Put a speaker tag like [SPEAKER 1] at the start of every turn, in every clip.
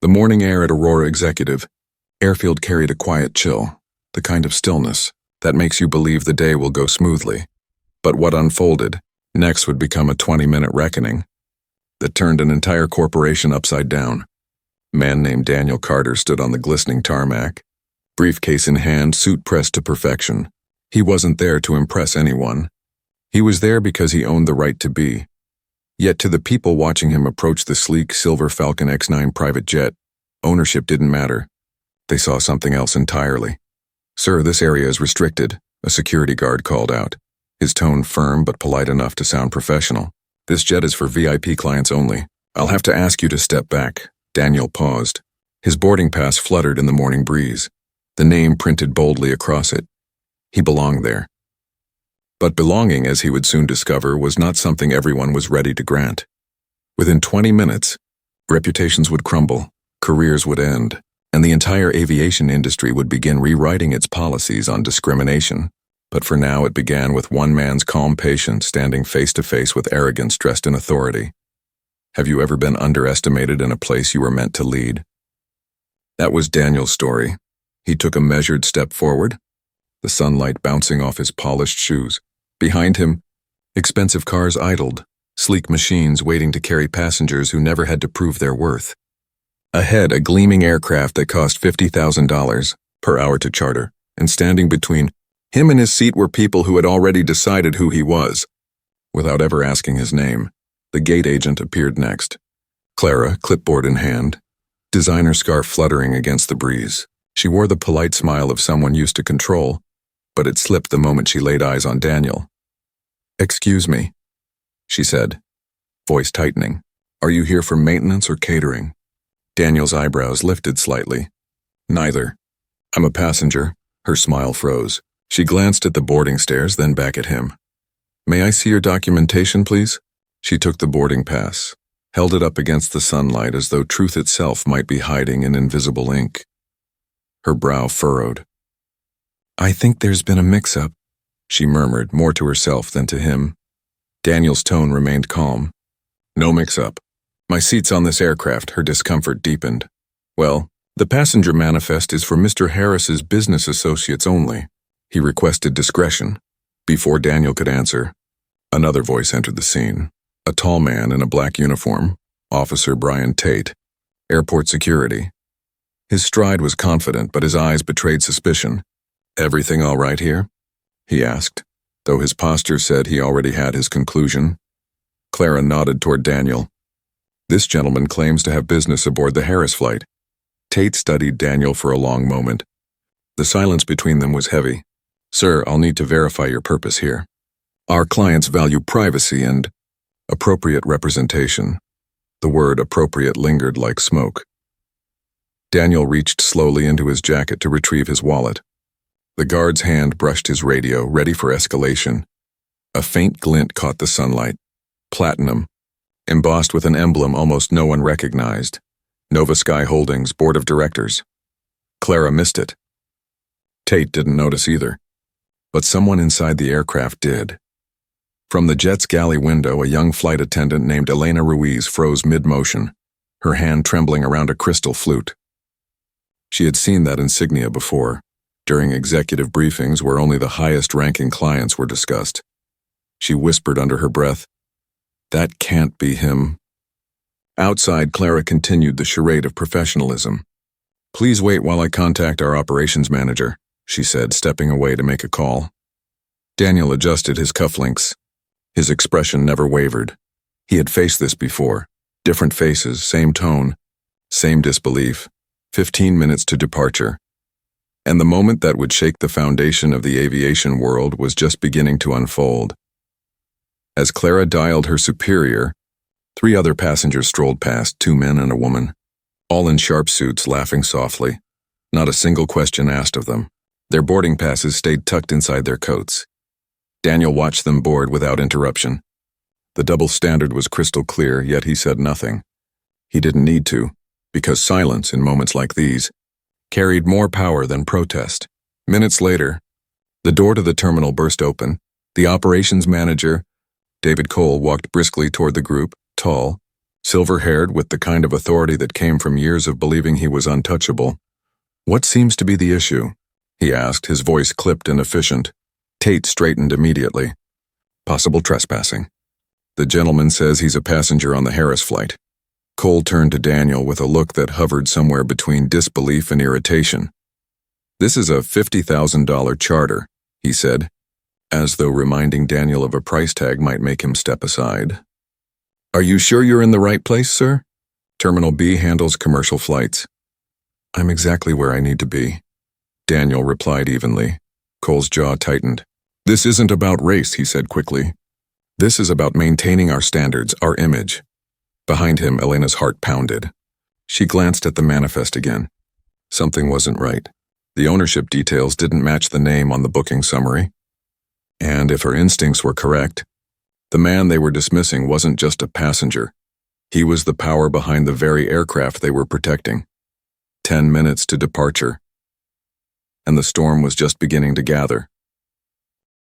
[SPEAKER 1] The morning air at Aurora Executive Airfield carried a quiet chill, the kind of stillness that makes you believe the day will go smoothly. But what unfolded next would become a 20-minute reckoning that turned an entire corporation upside down. A man named Daniel Carter stood on the glistening tarmac, briefcase in hand, suit pressed to perfection. He wasn't there to impress anyone. He was there because he owned the right to be. Yet to the people watching him approach the sleek silver Falcon X9 private jet, ownership didn't matter. They saw something else entirely. "Sir, this area is restricted," a security guard called out, his tone firm but polite enough to sound professional. "This jet is for VIP clients only. I'll have to ask you to step back." Daniel paused. His boarding pass fluttered in the morning breeze, the name printed boldly across it. He belonged there. But belonging, as he would soon discover, was not something everyone was ready to grant. Within 20 minutes, reputations would crumble, careers would end, and the entire aviation industry would begin rewriting its policies on discrimination. But for now, it began with one man's calm patience standing face to face with arrogance dressed in authority. Have you ever been underestimated in a place you were meant to lead? That was Daniel's story. He took a measured step forward, the sunlight bouncing off his polished shoes. Behind him, expensive cars idled, sleek machines waiting to carry passengers who never had to prove their worth. Ahead, a gleaming aircraft that cost $50,000 per hour to charter, and standing between him and his seat were people who had already decided who he was. Without ever asking his name, the gate agent appeared next. Clara, clipboard in hand, designer scarf fluttering against the breeze. She wore the polite smile of someone used to control, but it slipped the moment she laid eyes on Daniel. "Excuse me," she said, voice tightening. "Are you here for maintenance or catering?" Daniel's eyebrows lifted slightly. "Neither. I'm a passenger." Her smile froze. She glanced at the boarding stairs, then back at him. "May I see your documentation, please?" She took the boarding pass, held it up against the sunlight as though truth itself might be hiding in invisible ink. Her brow furrowed. "I think there's been a mix-up," she murmured, more to herself than to him. Daniel's tone remained calm. "No mix-up. My seat's on this aircraft." Her discomfort deepened. "Well, the passenger manifest is for Mr. Harris's business associates only." He requested discretion. Before Daniel could answer, another voice entered the scene. A tall man in a black uniform, Officer Brian Tate, airport security. His stride was confident, but his eyes betrayed suspicion. "Everything all right here?" he asked, though his posture said he already had his conclusion. Clara nodded toward Daniel. "This gentleman claims to have business aboard the Harris flight." Tate studied Daniel for a long moment. The silence between them was heavy. "Sir, I'll need to verify your purpose here. Our clients value privacy and appropriate representation." The word appropriate lingered like smoke. Daniel reached slowly into his jacket to retrieve his wallet. The guard's hand brushed his radio, ready for escalation. A faint glint caught the sunlight. Platinum, embossed with an emblem almost no one recognized. Nova Sky Holdings, Board of Directors. Clara missed it. Tate didn't notice either. But someone inside the aircraft did. From the jet's galley window, a young flight attendant named Elena Ruiz froze mid-motion, her hand trembling around a crystal flute. She had seen that insignia before, during executive briefings where only the highest-ranking clients were discussed. She whispered under her breath, "That can't be him." Outside, Clara continued the charade of professionalism. "Please wait while I contact our operations manager," she said, stepping away to make a call. Daniel adjusted his cufflinks. His expression never wavered. He had faced this before. Different faces, same tone, same disbelief. 15 minutes to departure. And the moment that would shake the foundation of the aviation world was just beginning to unfold. As Clara dialed her superior, 3 other passengers strolled past, 2 men and a woman, all in sharp suits, laughing softly. Not a single question asked of them. Their boarding passes stayed tucked inside their coats. Daniel watched them board without interruption. The double standard was crystal clear, yet he said nothing. He didn't need to, because silence in moments like these carried more power than protest. Minutes later, the door to the terminal burst open. The operations manager, David Cole, walked briskly toward the group, tall, Silver-haired, with the kind of authority that came from years of believing he was untouchable. "What seems to be the issue?" he asked, his voice clipped and efficient. Tate straightened immediately. "Possible trespassing. The gentleman says he's a passenger on the Harris flight." Cole turned to Daniel with a look that hovered somewhere between disbelief and irritation. "This is a $50,000 charter," he said, as though reminding Daniel of a price tag might make him step aside. "Are you sure you're in the right place, sir? Terminal B handles commercial flights." "I'm exactly where I need to be," Daniel replied evenly. Cole's jaw tightened. "This isn't about race," he said quickly. "This is about maintaining our standards, our image." Behind him, Elena's heart pounded. She glanced at the manifest again. Something wasn't right. The ownership details didn't match the name on the booking summary. And if her instincts were correct, the man they were dismissing wasn't just a passenger. He was the power behind the very aircraft they were protecting. 10 minutes to departure. And the storm was just beginning to gather.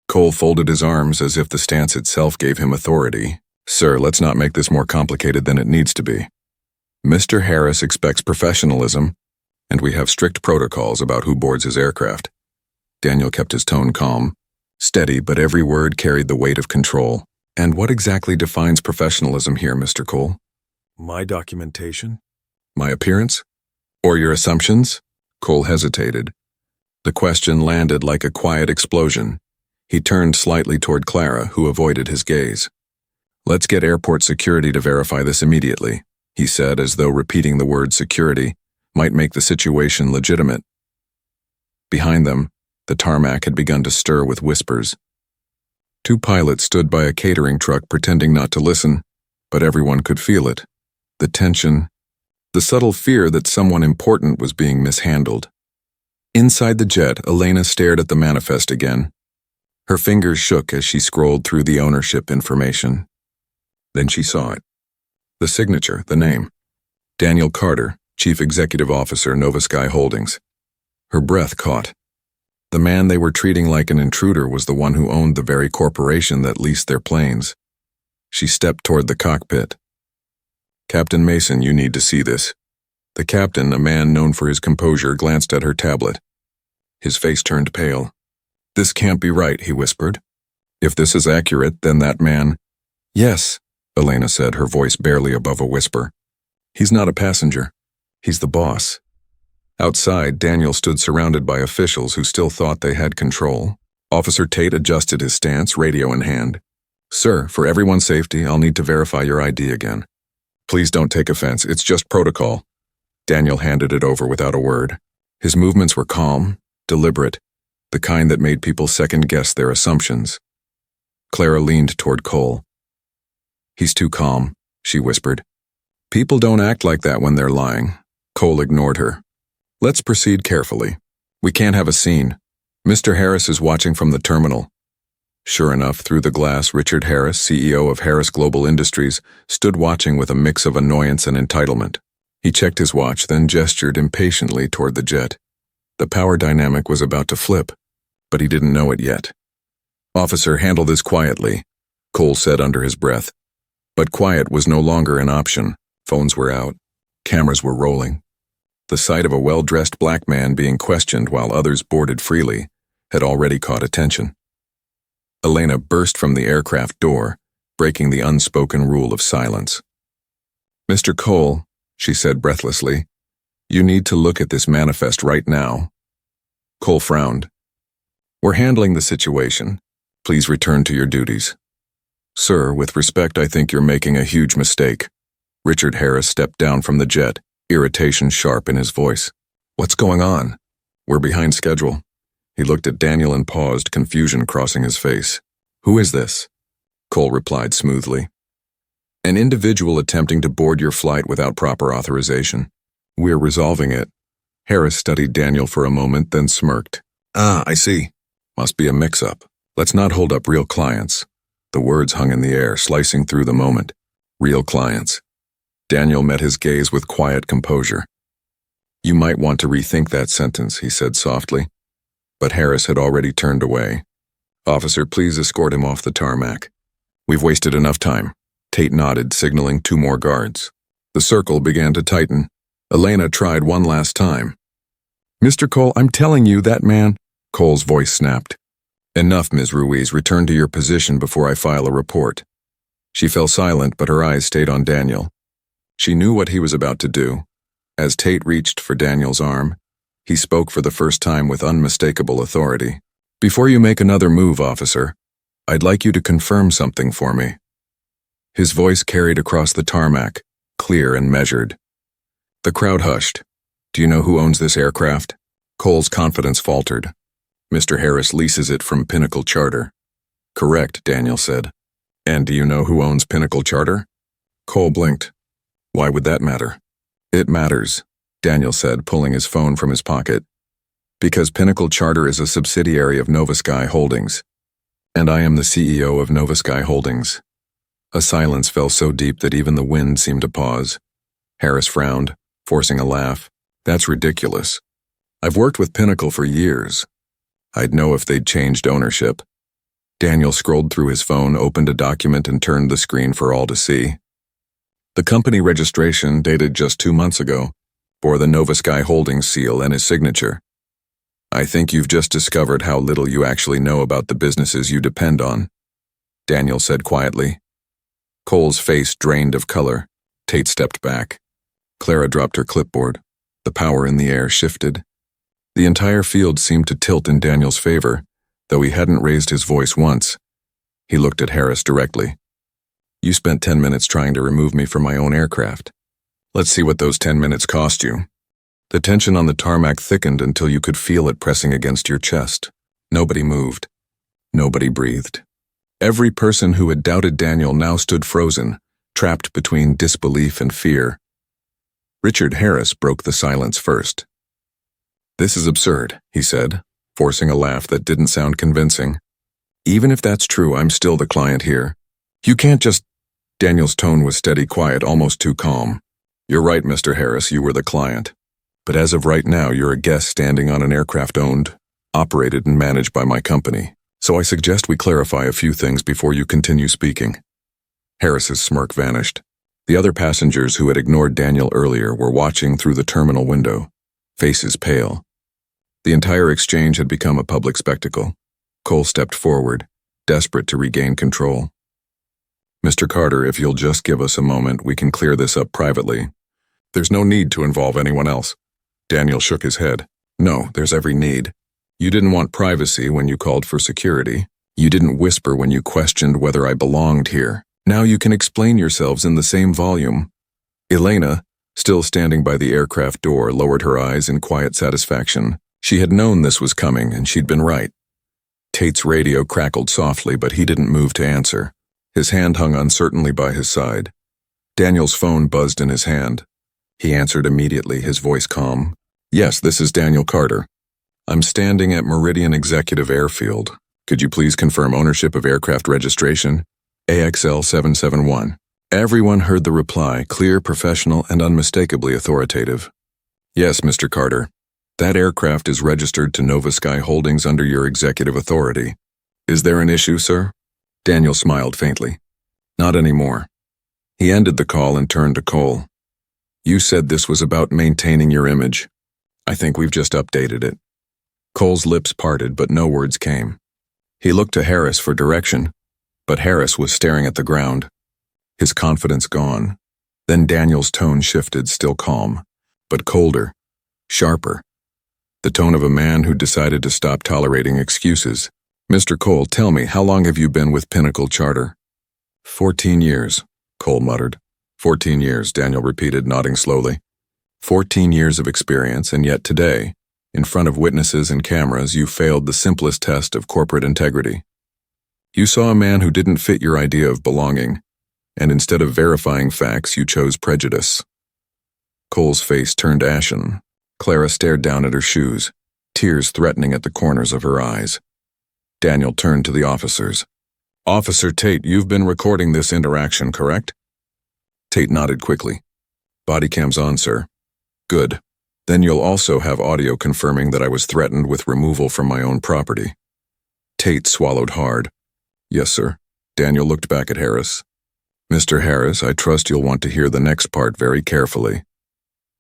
[SPEAKER 1] Cole folded his arms as if the stance itself gave him authority. "Sir, let's not make this more complicated than it needs to be. Mr. Harris expects professionalism, and we have strict protocols about who boards his aircraft." Daniel kept his tone calm, steady, but every word carried the weight of control. "And what exactly defines professionalism here, Mr. Cole?"
[SPEAKER 2] "My documentation?"
[SPEAKER 1] "My appearance? Or your assumptions?" Cole hesitated. The question landed like a quiet explosion. He turned slightly toward Clara, who avoided his gaze. "Let's get airport security to verify this immediately," he said, as though repeating the word security might make the situation legitimate. Behind them, the tarmac had begun to stir with whispers. 2 pilots stood by a catering truck pretending not to listen, but everyone could feel it. The tension, the subtle fear that someone important was being mishandled. Inside the jet, Elena stared at the manifest again. Her fingers shook as she scrolled through the ownership information. Then she saw it. The signature, the name. Daniel Carter, Chief Executive Officer, Nova Sky Holdings. Her breath caught. The man they were treating like an intruder was the one who owned the very corporation that leased their planes. She stepped toward the cockpit. "Captain Mason, you need to see this." The captain, a man known for his composure, glanced at her tablet. His face turned pale. "This can't be right," he whispered. "If this is accurate, then that man—" "Yes," Elena said, her voice barely above a whisper. "He's not a passenger. He's the boss." Outside, Daniel stood surrounded by officials who still thought they had control. Officer Tate adjusted his stance, radio in hand. "Sir, for everyone's safety, I'll need to verify your ID again." "Please don't take offense, it's just protocol." Daniel handed it over without a word. His movements were calm, deliberate, the kind that made people second-guess their assumptions. Clara leaned toward Cole. "He's too calm," she whispered. "People don't act like that when they're lying." Cole ignored her. "Let's proceed carefully. We can't have a scene. Mr. Harris is watching from the terminal." Sure enough, through the glass, Richard Harris, CEO of Harris Global Industries, stood watching with a mix of annoyance and entitlement. He checked his watch, then gestured impatiently toward the jet. The power dynamic was about to flip, but he didn't know it yet. "Officer, handle this quietly," Cole said under his breath. But quiet was no longer an option. Phones were out. Cameras were rolling. The sight of a well-dressed black man being questioned while others boarded freely had already caught attention. Elena burst from the aircraft door, breaking the unspoken rule of silence. "Mr. Cole," she said breathlessly, "you need to look at this manifest right now." Cole frowned. "We're handling the situation. Please return to your duties." "Sir, with respect, I think you're making a huge mistake." Richard Harris stepped down from the jet, irritation sharp in his voice. "What's going on?" "We're behind schedule." He looked at Daniel and paused, confusion crossing his face. "Who is this?" Cole replied smoothly. "An individual attempting to board your flight without proper authorization. We're resolving it." Harris studied Daniel for a moment, then smirked. "Ah, I see. Must be a mix-up. Let's not hold up real clients." The words hung in the air, slicing through the moment. Real clients. Daniel met his gaze with quiet composure. "You might want to rethink that sentence," he said softly. But Harris had already turned away. "Officer, please escort him off the tarmac. We've wasted enough time. Tate nodded, signaling 2 more guards. The circle began to tighten. Elena tried one last time. "Mr. Cole, I'm telling you, that man—" Cole's voice snapped. "Enough, Ms. Ruiz. Return to your position before I file a report." She fell silent, but her eyes stayed on Daniel. She knew what he was about to do. As Tate reached for Daniel's arm, he spoke for the first time with unmistakable authority. "Before you make another move, officer, I'd like you to confirm something for me." His voice carried across the tarmac, clear and measured. The crowd hushed. "Do you know who owns this aircraft?" Cole's confidence faltered. "Mr. Harris leases it from Pinnacle Charter." "Correct," Daniel said. "And do you know who owns Pinnacle Charter?" Cole blinked. "Why would that matter?" "It matters," Daniel said, pulling his phone from his pocket. "Because Pinnacle Charter is a subsidiary of Nova Sky Holdings. And I am the CEO of Nova Sky Holdings." A silence fell so deep that even the wind seemed to pause. Harris frowned, forcing a laugh. "That's ridiculous. I've worked with Pinnacle for years. I'd know if they'd changed ownership." Daniel scrolled through his phone, opened a document, and turned the screen for all to see. The company registration, dated just 2 months ago, bore the Nova Sky Holdings seal and his signature. "I think you've just discovered how little you actually know about the businesses you depend on," Daniel said quietly. Cole's face drained of color. Tate stepped back. Clara dropped her clipboard. The power in the air shifted. The entire field seemed to tilt in Daniel's favor, though he hadn't raised his voice once. He looked at Harris directly. "You spent 10 minutes trying to remove me from my own aircraft. Let's see what those 10 minutes cost you." The tension on the tarmac thickened until you could feel it pressing against your chest. Nobody moved. Nobody breathed. Every person who had doubted Daniel now stood frozen, trapped between disbelief and fear. Richard Harris broke the silence first. "This is absurd," he said, forcing a laugh that didn't sound convincing. "Even if that's true, I'm still the client here. You can't just—" Daniel's tone was steady, quiet, almost too calm. "You're right, Mr. Harris, you were the client. But as of right now, you're a guest standing on an aircraft owned, operated, and managed by my company. So I suggest we clarify a few things before you continue speaking." Harris's smirk vanished. The other passengers who had ignored Daniel earlier were watching through the terminal window, faces pale. The entire exchange had become a public spectacle. Cole stepped forward, desperate to regain control. "Mr. Carter, if you'll just give us a moment, we can clear this up privately. There's no need to involve anyone else." Daniel shook his head. "No, there's every need. You didn't want privacy when you called for security. You didn't whisper when you questioned whether I belonged here. Now you can explain yourselves in the same volume." Elena, still standing by the aircraft door, lowered her eyes in quiet satisfaction. She had known this was coming, and she'd been right. Tate's radio crackled softly, but he didn't move to answer. His hand hung uncertainly by his side. Daniel's phone buzzed in his hand. He answered immediately, his voice calm. "Yes, this is Daniel Carter. I'm standing at Meridian Executive Airfield. Could you please confirm ownership of aircraft registration? AXL 771. Everyone heard the reply, clear, professional, and unmistakably authoritative. "Yes, Mr. Carter. That aircraft is registered to Nova Sky Holdings under your executive authority. Is there an issue, sir?" Daniel smiled faintly. "Not anymore." He ended the call and turned to Cole. "You said this was about maintaining your image. I think we've just updated it." Cole's lips parted, but no words came. He looked to Harris for direction, but Harris was staring at the ground, his confidence gone. Then Daniel's tone shifted, still calm, but colder, sharper. The tone of a man who decided to stop tolerating excuses. "Mr. Cole, tell me, how long have you been with Pinnacle Charter?" 14 years, Cole muttered. 14 years, Daniel repeated, nodding slowly. 14 years of experience, and yet today, in front of witnesses and cameras, you failed the simplest test of corporate integrity. You saw a man who didn't fit your idea of belonging, and instead of verifying facts, you chose prejudice. Cole's face turned ashen. Clara stared down at her shoes, tears threatening at the corners of her eyes. Daniel turned to the officers. "Officer Tate, you've been recording this interaction, correct?" Tate nodded quickly. "Body cam's on, sir." "Good. Then you'll also have audio confirming that I was threatened with removal from my own property." Tate swallowed hard. "Yes, sir." Daniel looked back at Harris. Mr. Harris, I trust you'll want to hear the next part very carefully.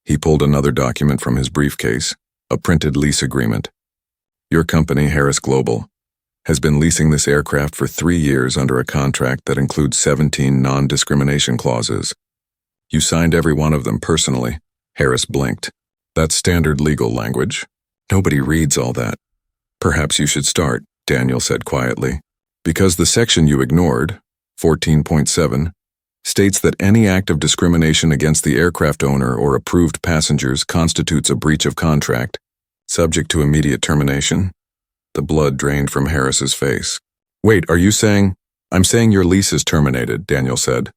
[SPEAKER 1] He pulled another document from his briefcase, a printed lease agreement. Your company, Harris Global, has been leasing this aircraft for 3 years under a contract that includes 17 non-discrimination clauses. You signed every one of them personally. Harris blinked. That's standard legal language. Nobody reads all that. Perhaps you should start, Daniel said quietly, because the section you ignored, 14.7, states that any act of discrimination against the aircraft owner or approved passengers constitutes a breach of contract, subject to immediate termination. The blood drained from Harris's face. Wait, are you saying? I'm saying your lease is terminated, Daniel said.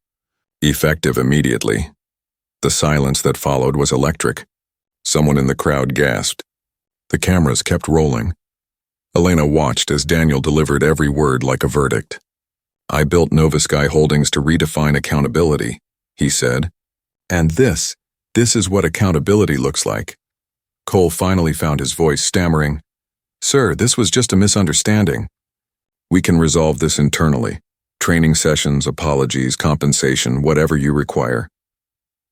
[SPEAKER 1] Effective immediately. The silence that followed was electric. Someone in the crowd gasped. The cameras kept rolling. Elena watched as Daniel delivered every word like a verdict. I built Nova Sky Holdings to redefine accountability, he said. And this is what accountability looks like. Cole finally found his voice, stammering, Sir, this was just a misunderstanding. We can resolve this internally. Training sessions, apologies, compensation, whatever you require.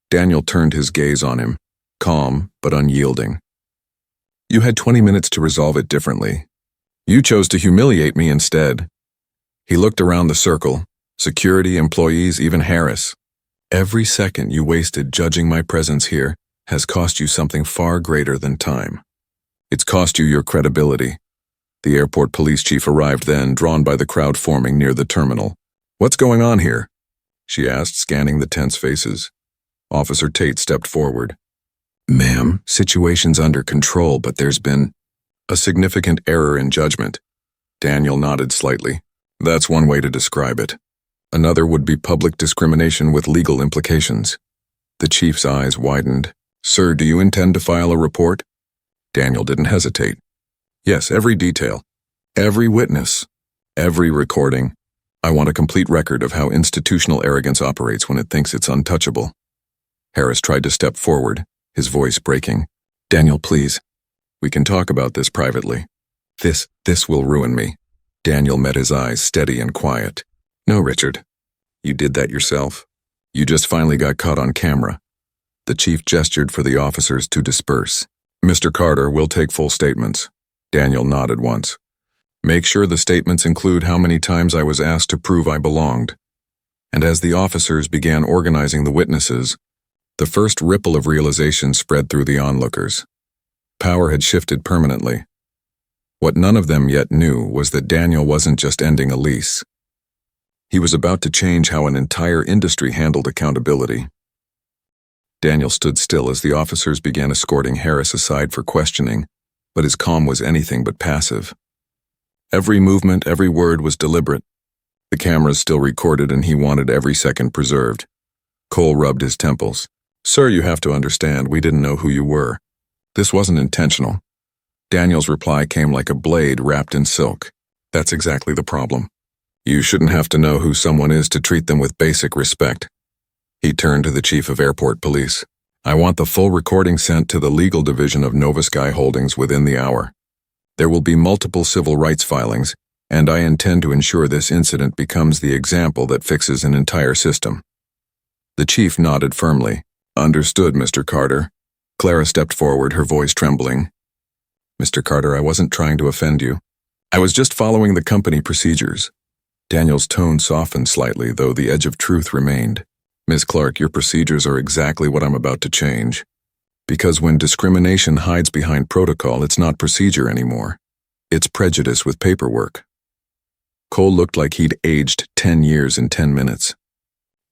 [SPEAKER 1] Daniel turned his gaze on him, calm but unyielding. You had 20 minutes to resolve it differently. You chose to humiliate me instead. He looked around the circle, security, employees, even Harris. Every second you wasted judging my presence here has cost you something far greater than time. It's cost you your credibility. The airport police chief arrived then, drawn by the crowd forming near the terminal. What's going on here? She asked, scanning the tense faces. Officer Tate stepped forward. Ma'am, situation's under control, but there's been a significant error in judgment. Daniel nodded slightly. That's one way to describe it. Another would be public discrimination with legal implications. The chief's eyes widened. Sir, do you intend to file a report? Daniel didn't hesitate. Yes, every detail. Every witness. Every recording. I want a complete record of how institutional arrogance operates when it thinks it's untouchable. Harris tried to step forward, his voice breaking. Daniel, please. We can talk about this privately. This will ruin me. Daniel met his eyes, steady and quiet. No, Richard. You did that yourself. You just finally got caught on camera. The chief gestured for the officers to disperse. Mr. Carter, we'll take full statements. Daniel nodded once. Make sure the statements include how many times I was asked to prove I belonged. And as the officers began organizing the witnesses, the first ripple of realization spread through the onlookers. Power had shifted permanently. What none of them yet knew was that Daniel wasn't just ending a lease. He was about to change how an entire industry handled accountability. Daniel stood still as the officers began escorting Harris aside for questioning, but his calm was anything but passive. Every movement, every word was deliberate. The cameras still recorded and he wanted every second preserved. Cole rubbed his temples. Sir, you have to understand, we didn't know who you were. This wasn't intentional. Daniel's reply came like a blade wrapped in silk. That's exactly the problem. You shouldn't have to know who someone is to treat them with basic respect. He turned to the chief of airport police. I want the full recording sent to the legal division of Nova Sky Holdings within the hour. There will be multiple civil rights filings, and I intend to ensure this incident becomes the example that fixes an entire system. The chief nodded firmly. Understood, Mr. Carter. Clara stepped forward, her voice trembling. Mr. Carter, I wasn't trying to offend you. I was just following the company procedures. Daniel's tone softened slightly, though the edge of truth remained. Ms. Clark, your procedures are exactly what I'm about to change. Because when discrimination hides behind protocol, it's not procedure anymore. It's prejudice with paperwork. Cole looked like he'd aged 10 years in 10 minutes.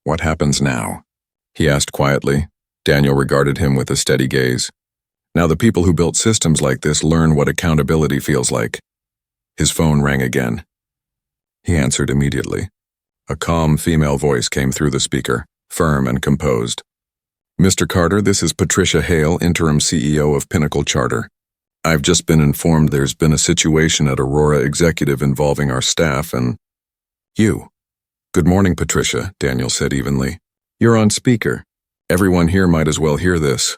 [SPEAKER 1] What happens now? He asked quietly. Daniel regarded him with a steady gaze. Now the people who built systems like this learn what accountability feels like. His phone rang again. He answered immediately. A calm female voice came through the speaker, firm and composed. Mr. Carter, this is Patricia Hale, interim CEO of Pinnacle Charter. I've just been informed there's been a situation at Aurora Executive involving our staff and you. Good morning, Patricia, Daniel said evenly. You're on speaker. Everyone here might as well hear this.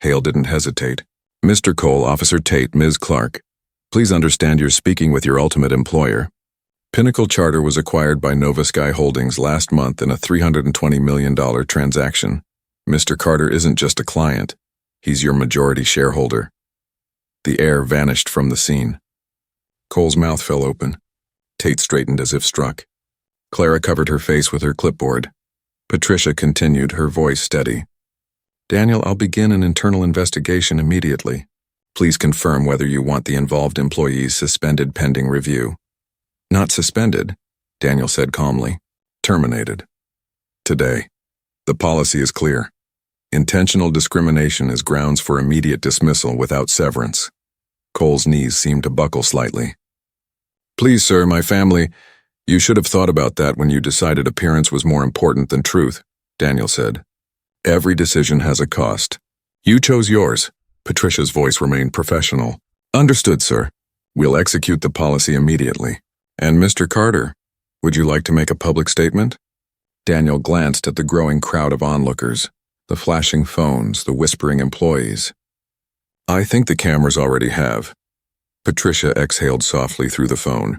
[SPEAKER 1] Hale didn't hesitate. Mr. Cole, Officer Tate, Ms. Clark, please understand you're speaking with your ultimate employer. Pinnacle Charter was acquired by Nova Sky Holdings last month in a $320 million transaction. Mr. Carter isn't just a client. He's your majority shareholder. The air vanished from the scene. Cole's mouth fell open. Tate straightened as if struck. Clara covered her face with her clipboard. Patricia continued, her voice steady. Daniel, I'll begin an internal investigation immediately. Please confirm whether you want the involved employees suspended pending review. Not suspended, Daniel said calmly. Terminated. Today. The policy is clear. Intentional discrimination is grounds for immediate dismissal without severance. Cole's knees seemed to buckle slightly. Please, sir, my family, you should have thought about that when you decided appearance was more important than truth, Daniel said. Every decision has a cost. You chose yours. Patricia's voice remained professional. Understood, sir. We'll execute the policy immediately. And Mr. Carter, would you like to make a public statement? Daniel glanced at the growing crowd of onlookers, the flashing phones, the whispering employees. I think the cameras already have. Patricia exhaled softly through the phone.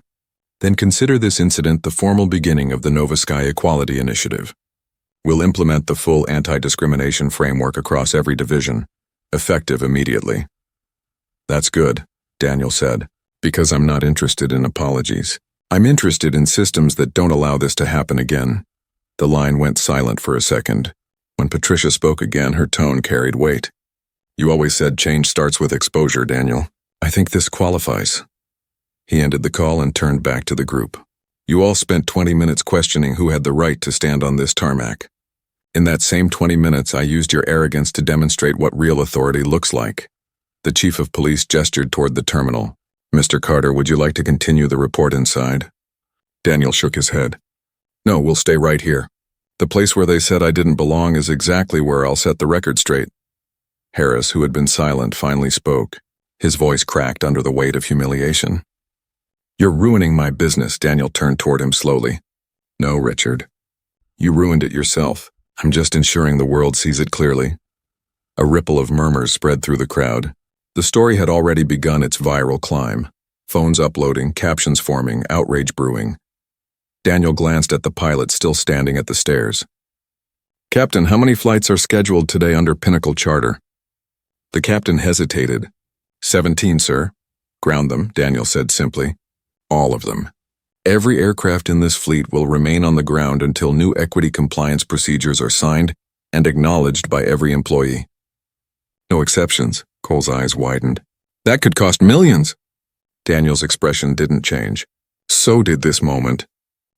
[SPEAKER 1] Then consider this incident the formal beginning of the Nova Sky Equality Initiative. We'll implement the full anti-discrimination framework across every division, effective immediately. That's good, Daniel said, because I'm not interested in apologies. I'm interested in systems that don't allow this to happen again. The line went silent for a second. When Patricia spoke again, her tone carried weight. You always said change starts with exposure, Daniel. I think this qualifies. He ended the call and turned back to the group. You all spent 20 minutes questioning who had the right to stand on this tarmac. In that same 20 minutes, I used your arrogance to demonstrate what real authority looks like. The chief of police gestured toward the terminal. Mr. Carter, would you like to continue the report inside? Daniel shook his head. No, we'll stay right here. The place where they said I didn't belong is exactly where I'll set the record straight. Harris, who had been silent, finally spoke. His voice cracked under the weight of humiliation. You're ruining my business, Daniel turned toward him slowly. No, Richard. You ruined it yourself. I'm just ensuring the world sees it clearly. A ripple of murmurs spread through the crowd. The story had already begun its viral climb. Phones uploading, captions forming, outrage brewing. Daniel glanced at the pilot still standing at the stairs. Captain, how many flights are scheduled today under Pinnacle Charter? The captain hesitated. 17, sir. Ground them, Daniel said simply. All of them. Every aircraft in this fleet will remain on the ground until new equity compliance procedures are signed and acknowledged by every employee. No exceptions, Cole's eyes widened. That could cost millions. Daniel's expression didn't change. So did this moment.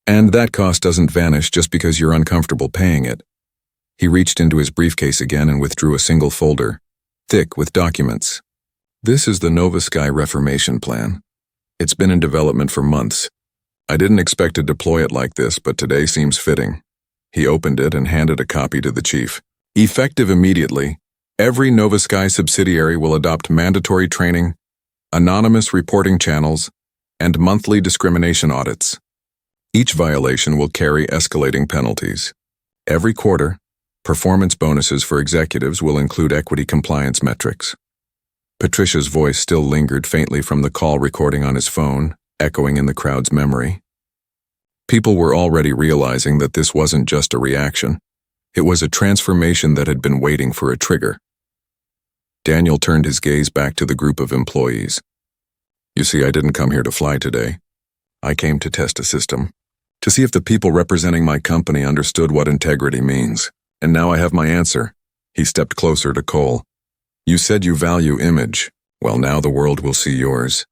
[SPEAKER 1] And that cost doesn't vanish just because you're uncomfortable paying it. He reached into his briefcase again and withdrew a single folder, thick with documents. This is the Nova Sky Reformation Plan. It's been in development for months. I didn't expect to deploy it like this, but today seems fitting. He opened it and handed a copy to the chief. Effective immediately, every Nova Sky subsidiary will adopt mandatory training, anonymous reporting channels, and monthly discrimination audits. Each violation will carry escalating penalties. Every quarter, performance bonuses for executives will include equity compliance metrics. Patricia's voice still lingered faintly from the call recording on his phone, echoing in the crowd's memory. People were already realizing that this wasn't just a reaction. It was a transformation that had been waiting for a trigger. Daniel turned his gaze back to the group of employees. You see, I didn't come here to fly today. I came to test a system, to see if the people representing my company understood what integrity means. And now I have my answer. He stepped closer to Cole. You said you value image. Well, now the world will see yours.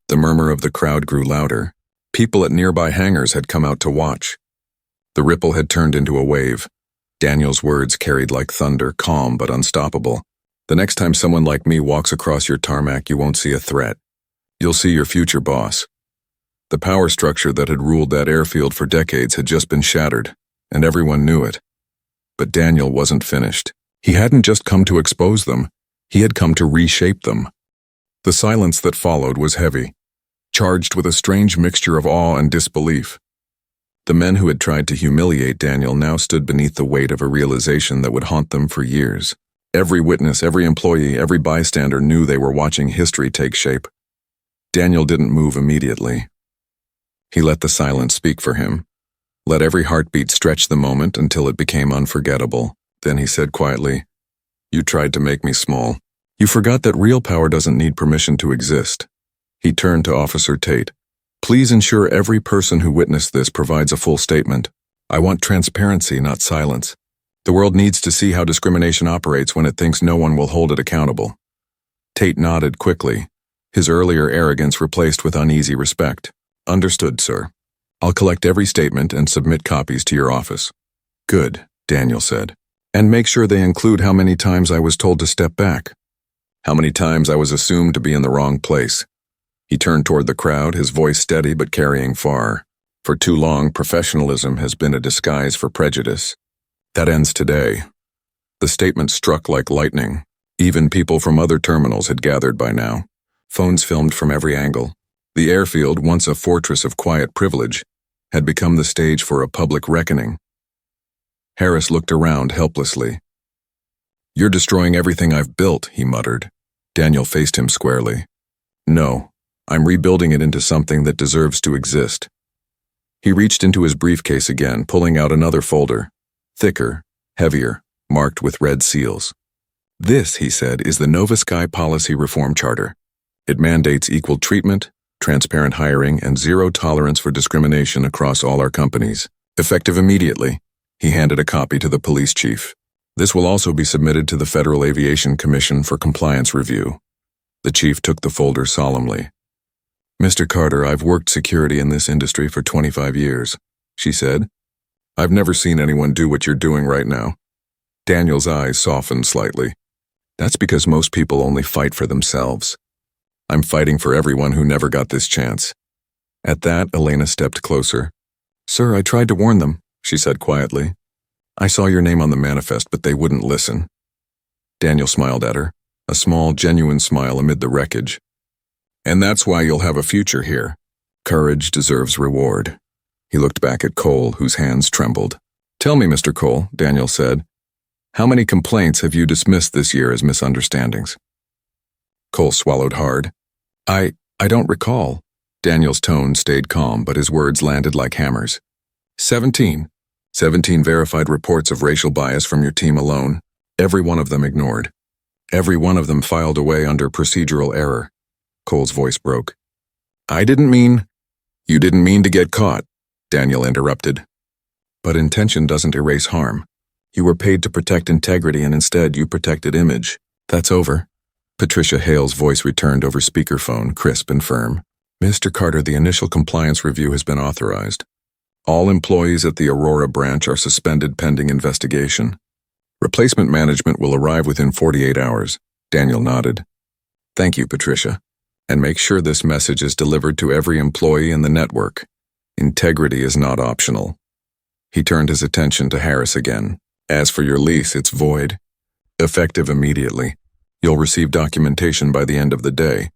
[SPEAKER 1] The murmur of the crowd grew louder. People at nearby hangars had come out to watch. The ripple had turned into a wave. Daniel's words carried like thunder, calm but unstoppable. The next time someone like me walks across your tarmac, you won't see a threat. You'll see your future boss. The power structure that had ruled that airfield for decades had just been shattered, and everyone knew it. But Daniel wasn't finished. He hadn't just come to expose them. He had come to reshape them. The silence that followed was heavy, charged with a strange mixture of awe and disbelief. The men who had tried to humiliate Daniel now stood beneath the weight of a realization that would haunt them for years. Every witness, every employee, every bystander knew they were watching history take shape. Daniel didn't move immediately. He let the silence speak for him. Let every heartbeat stretch the moment until it became unforgettable. Then he said quietly, "You tried to make me small. You forgot that real power doesn't need permission to exist." He turned to Officer Tate. "Please ensure every person who witnessed this provides a full statement. I want transparency, not silence. The world needs to see how discrimination operates when it thinks no one will hold it accountable." Tate nodded quickly, his earlier arrogance replaced with uneasy respect. "Understood, sir. I'll collect every statement and submit copies to your office." "Good," Daniel said. "And make sure they include how many times I was told to step back. How many times I was assumed to be in the wrong place." He turned toward the crowd, his voice steady but carrying far. "For too long, professionalism has been a disguise for prejudice. That ends today." The statement struck like lightning. Even people from other terminals had gathered by now. Phones filmed from every angle. The airfield, once a fortress of quiet privilege, had become the stage for a public reckoning. Harris looked around helplessly. "You're destroying everything I've built," he muttered. Daniel faced him squarely. "No, I'm rebuilding it into something that deserves to exist." He reached into his briefcase again, pulling out another folder. Thicker, heavier, marked with red seals. "This," he said, "is the Nova Sky Policy Reform Charter. It mandates equal treatment, transparent hiring, and zero tolerance for discrimination across all our companies. Effective immediately." He handed a copy to the police chief. "This will also be submitted to the Federal Aviation Commission for compliance review." The chief took the folder solemnly. "Mr. Carter, I've worked security in this industry for 25 years, she said. "I've never seen anyone do what you're doing right now." Daniel's eyes softened slightly. "That's because most people only fight for themselves. I'm fighting for everyone who never got this chance." At that, Elena stepped closer. "Sir, I tried to warn them," she said quietly. "I saw your name on the manifest, but they wouldn't listen." Daniel smiled at her, a small, genuine smile amid the wreckage. "And that's why you'll have a future here. Courage deserves reward." He looked back at Cole, whose hands trembled. "Tell me, Mr. Cole," Daniel said, "how many complaints have you dismissed this year as misunderstandings?" Cole swallowed hard. I don't recall." Daniel's tone stayed calm, but his words landed like hammers. 17. 17 verified reports of racial bias from your team alone. Every one of them ignored. Every one of them filed away under procedural error. Cole's voice broke. "You didn't mean to get caught," Daniel interrupted. "But intention doesn't erase harm. You were paid to protect integrity and instead you protected image. That's over." Patricia Hale's voice returned over speakerphone, crisp and firm. "Mr. Carter, the initial compliance review has been authorized. All employees at the Aurora branch are suspended pending investigation. Replacement management will arrive within 48 hours. Daniel nodded. "Thank you, Patricia. And make sure this message is delivered to every employee in the network. Integrity is not optional." He turned his attention to Harris again. "As for your lease, it's void. Effective immediately. You'll receive documentation by the end of the day."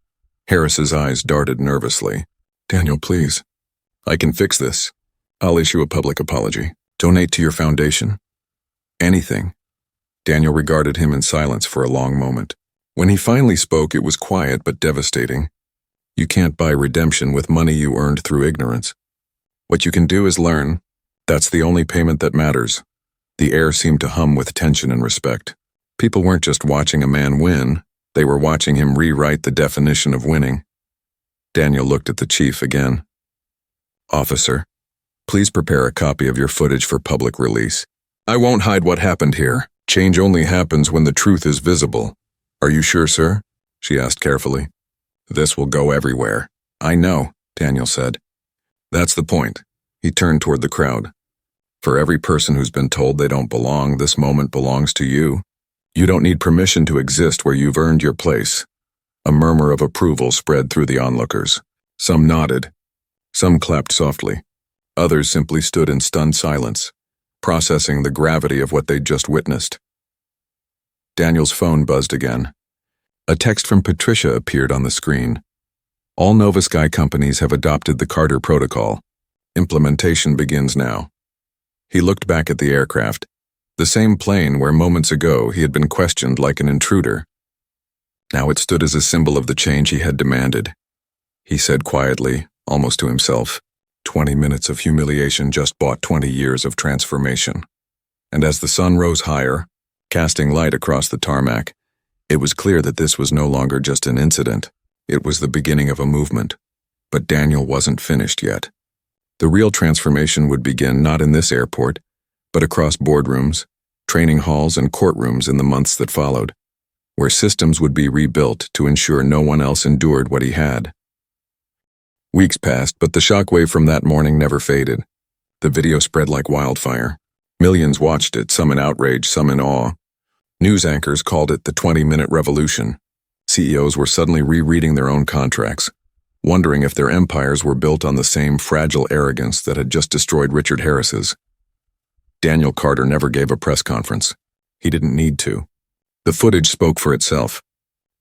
[SPEAKER 1] Harris's eyes darted nervously. "Daniel, please. I can fix this. I'll issue a public apology. Donate to your foundation. Anything." Daniel regarded him in silence for a long moment. When he finally spoke, it was quiet but devastating. "You can't buy redemption with money you earned through ignorance. What you can do is learn. That's the only payment that matters." The air seemed to hum with tension and respect. People weren't just watching a man win, they were watching him rewrite the definition of winning. Daniel looked at the chief again. "Officer, please prepare a copy of your footage for public release. I won't hide what happened here. Change only happens when the truth is visible." "Are you sure, sir?" she asked carefully. "This will go everywhere." "I know," Daniel said. "That's the point." He turned toward the crowd. "For every person who's been told they don't belong, this moment belongs to you. You don't need permission to exist where you've earned your place." A murmur of approval spread through the onlookers. Some nodded. Some clapped softly. Others simply stood in stunned silence, processing the gravity of what they'd just witnessed. Daniel's phone buzzed again. A text from Patricia appeared on the screen. "All Nova Sky companies have adopted the Carter Protocol. Implementation begins now." He looked back at the aircraft, the same plane where moments ago he had been questioned like an intruder. Now it stood as a symbol of the change he had demanded. He said quietly, almost to himself, 20 minutes of humiliation just bought 20 years of transformation. And as the sun rose higher, casting light across the tarmac, it was clear that this was no longer just an incident. It was the beginning of a movement. But Daniel wasn't finished yet. The real transformation would begin not in this airport, but across boardrooms, training halls, and courtrooms in the months that followed, where systems would be rebuilt to ensure no one else endured what he had. Weeks passed, but the shockwave from that morning never faded. The video spread like wildfire. Millions watched it, some in outrage, some in awe. News anchors called it the 20-minute revolution. CEOs were suddenly rereading their own contracts, wondering if their empires were built on the same fragile arrogance that had just destroyed Richard Harris's. Daniel Carter never gave a press conference. He didn't need to. The footage spoke for itself.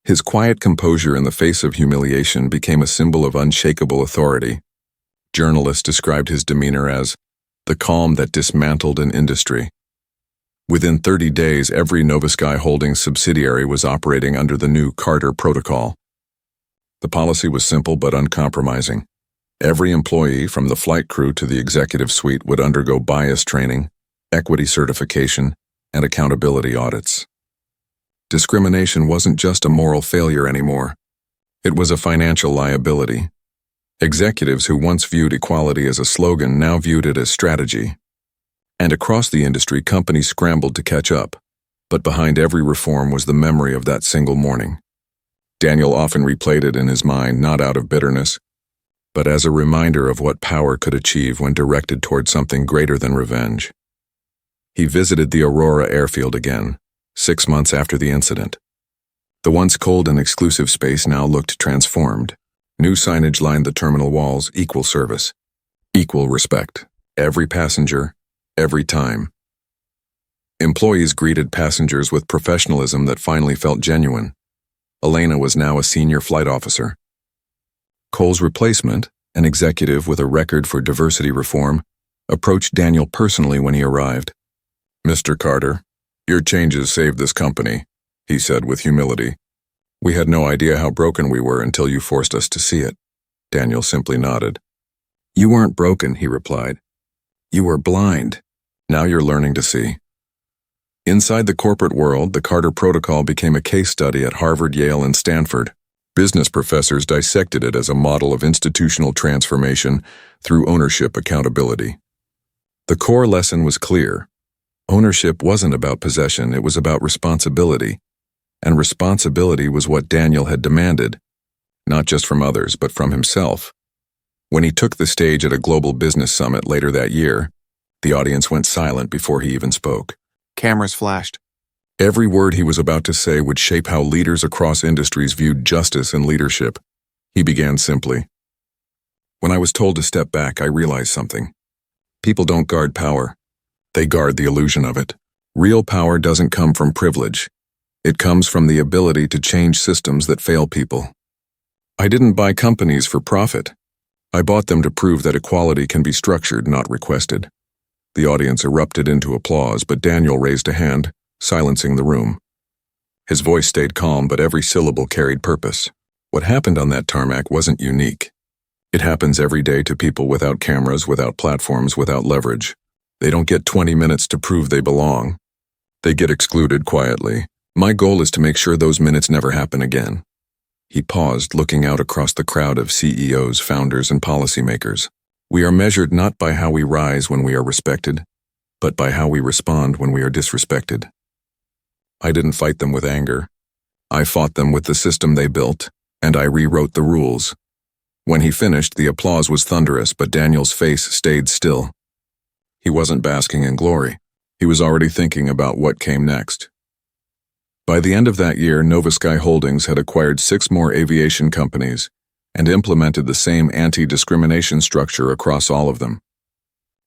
[SPEAKER 1] His quiet composure in the face of humiliation became a symbol of unshakable authority. Journalists described his demeanor as the calm that dismantled an industry. Within 30 days, every Nova Sky Holdings subsidiary was operating under the new Carter Protocol. The policy was simple but uncompromising. Every employee, from the flight crew to the executive suite, would undergo bias training, equity certification, and accountability audits. Discrimination wasn't just a moral failure anymore. It was a financial liability. Executives who once viewed equality as a slogan now viewed it as strategy. And across the industry, companies scrambled to catch up. But behind every reform was the memory of that single morning. Daniel often replayed it in his mind, not out of bitterness, but as a reminder of what power could achieve when directed toward something greater than revenge. He visited the Aurora airfield again, 6 months after the incident. The once cold and exclusive space now looked transformed. New signage lined the terminal walls: equal service, equal respect, every passenger, every time. Employees greeted passengers with professionalism that finally felt genuine. Elena was now a senior flight officer. Cole's replacement, an executive with a record for diversity reform, approached Daniel personally when he arrived. "Mr. Carter, your changes saved this company," he said with humility. "We had no idea how broken we were until you forced us to see it." Daniel simply nodded. "You weren't broken," he replied. "You were blind. Now you're learning to see." Inside the corporate world, the Carter Protocol became a case study at Harvard, Yale, and Stanford. Business professors dissected it as a model of institutional transformation through ownership accountability. The core lesson was clear. Ownership wasn't about possession, it was about responsibility. And responsibility was what Daniel had demanded, not just from others, but from himself. When he took the stage at a global business summit later that year, the audience went silent before he even spoke.
[SPEAKER 3] Cameras flashed.
[SPEAKER 1] Every word he was about to say would shape how leaders across industries viewed justice and leadership. He began simply. "When I was told to step back, I realized something. People don't guard power. They guard the illusion of it. Real power doesn't come from privilege. It comes from the ability to change systems that fail people. I didn't buy companies for profit. I bought them to prove that equality can be structured, not requested." The audience erupted into applause, but Daniel raised a hand, silencing the room. His voice stayed calm, but every syllable carried purpose. What happened on that tarmac wasn't unique. It happens every day to people without cameras, without platforms, without leverage. They don't get 20 minutes to prove they belong. They get excluded quietly. My goal is to make sure those minutes never happen again. He paused, looking out across the crowd of CEOs, founders, and policymakers. We are measured not by how we rise when we are respected, but by how we respond when we are disrespected. I didn't fight them with anger. I fought them with the system they built, and I rewrote the rules. When he finished, the applause was thunderous, but Daniel's face stayed still. He wasn't basking in glory. He was already thinking about what came next. By the end of that year, Nova Sky Holdings had acquired 6 more aviation companies and implemented the same anti-discrimination structure across all of them.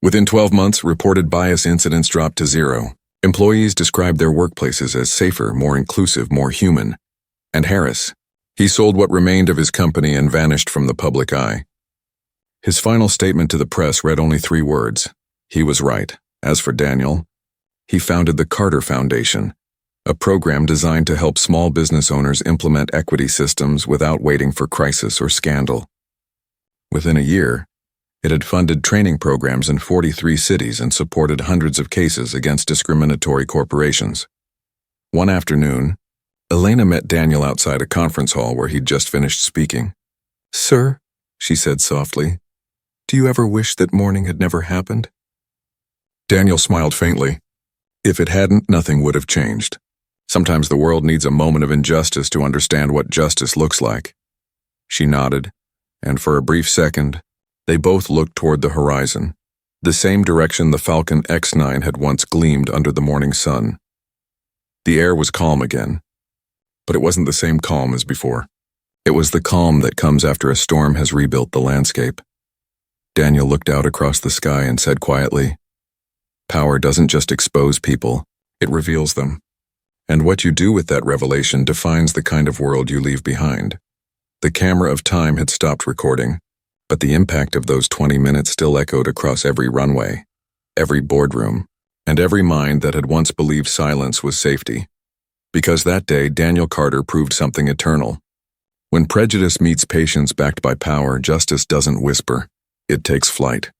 [SPEAKER 1] Within 12 months, reported bias incidents dropped to 0. Employees described their workplaces as safer, more inclusive, more human. And Harris, he sold what remained of his company and vanished from the public eye. His final statement to the press read only 3 words. He was right. As for Daniel, he founded the Carter Foundation, a program designed to help small business owners implement equity systems without waiting for crisis or scandal. Within a year, It had funded training programs in 43 cities and supported hundreds of cases against discriminatory corporations. One afternoon, Elena met Daniel outside a conference hall where he'd just finished speaking. "Sir," she said softly, "do you ever wish that morning had never happened?" Daniel smiled faintly. If it hadn't, nothing would have changed. Sometimes the world needs a moment of injustice to understand what justice looks like. She nodded, and for a brief second, they both looked toward the horizon, the same direction the Falcon X9 had once gleamed under the morning sun. The air was calm again, but it wasn't the same calm as before. It was the calm that comes after a storm has rebuilt the landscape. Daniel looked out across the sky and said quietly, "Power doesn't just expose people, it reveals them. And what you do with that revelation defines the kind of world you leave behind." The camera of time had stopped recording, but the impact of those 20 minutes still echoed across every runway, every boardroom, and every mind that had once believed silence was safety. Because that day, Daniel Carter proved something eternal. When prejudice meets patience backed by power, justice doesn't whisper, it takes flight.